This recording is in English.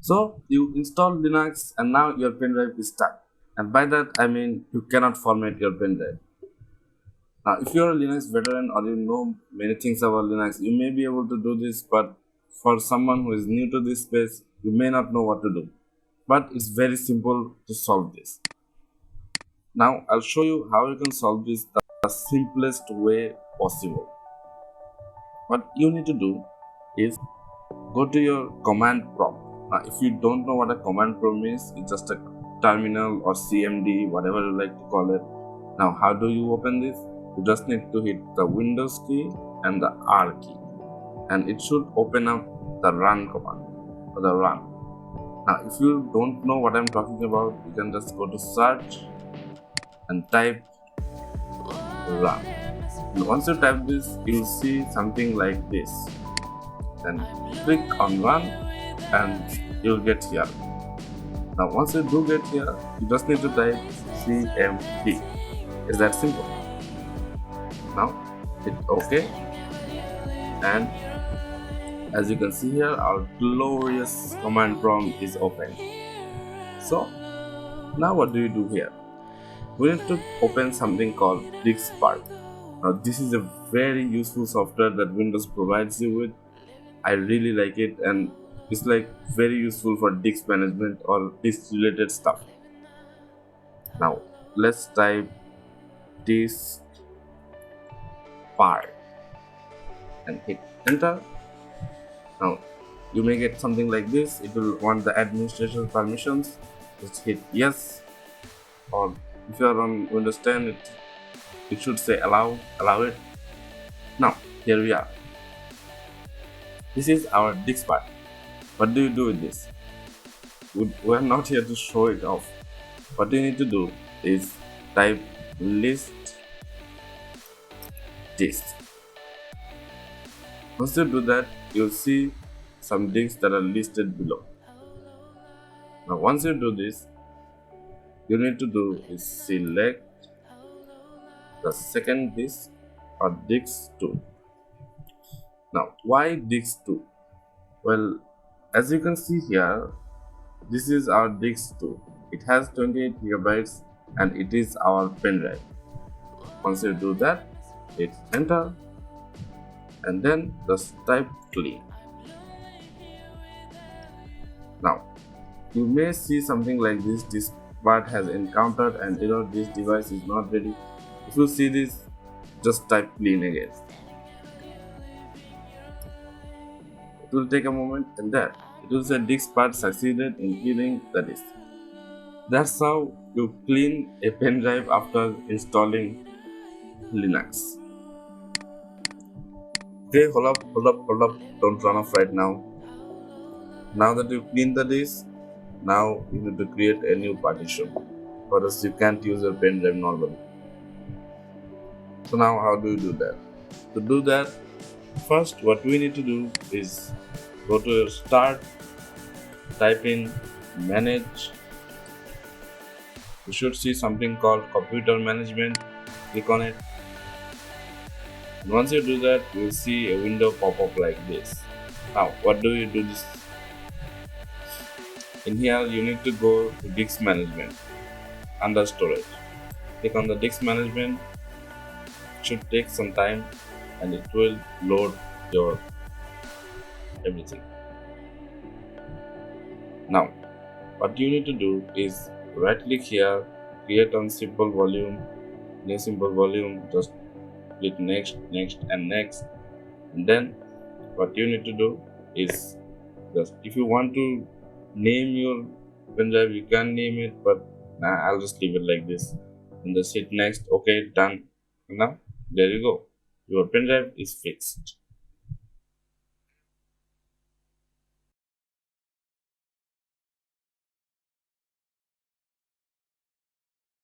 So you install Linux and now your pen drive is stuck. And by that I mean you cannot format your pen drive. Now if you're a Linux veteran or you know many things about Linux, you may be able to do this, but for someone who is new to this space, you may not know what to do. But it's very simple to solve this. Now I'll show you how you can solve this the simplest way possible. What you need to do is go to your command prompt. Now, if you don't know what a command prompt is, it's just a terminal or CMD, whatever you like to call it. Now, how do you open this? You just need to hit the Windows key and the R key, and it should open up the run command or the run. Now, if you don't know what I'm talking about, you can just go to search and type run. And once you type this, you'll see something like this. Then click on run and you'll get here. Now once you do get here, you just need to type CMD. It's that simple. Now hit OK, and as you can see here, our glorious command prompt is open. So now what do you do here? We need to open something called DiskSpark. Now this is a very useful software that Windows provides you with. I really like it, and it's like very useful for disk management or disk related stuff. Now let's type disk part and hit enter. Now you may get something like this. It will want the administration permissions. Just hit yes, or if you are on Windows 10, it should say allow it. Now here we are. This is our disk part. What do you do with this? We're not here to show it off. What you need to do is type list disk. Once you do that, you'll see some disks that are listed below. Now once you do this, you need to do is select the second disk or disk 2. Now why disk 2? Well, as you can see here, this is our disk 2. It has 28 gigabytes and it is our pen drive. Once you do that, hit enter and then just type clean. Now you may see something like this part has encountered an error, this device is not ready. If you see this, just type clean again. It will take a moment, and there it will say disk part succeeded in cleaning the disk. That's how you clean a pen drive after installing Linux. Okay, hold up, don't run off right now. Now that you clean the disk, now you need to create a new partition, or else you can't use your pen drive normally. So now how do you do that? To do that, first what we need to do is go to your start, type in manage. You should see something called computer management. Click on it, and once you do that, you will see a window pop up like this. Now what do you do this? In here you need to go to disk management under storage. Click on the disk management. It should take some time and it will load your everything. Now what you need to do is right click here, create on simple volume, new simple volume, just click next and next, and then what you need to do is just, if you want to name your pen drive, you can name it, but I'll just leave it like this and just hit next. Okay, done. And now there you go, your pen drive is fixed.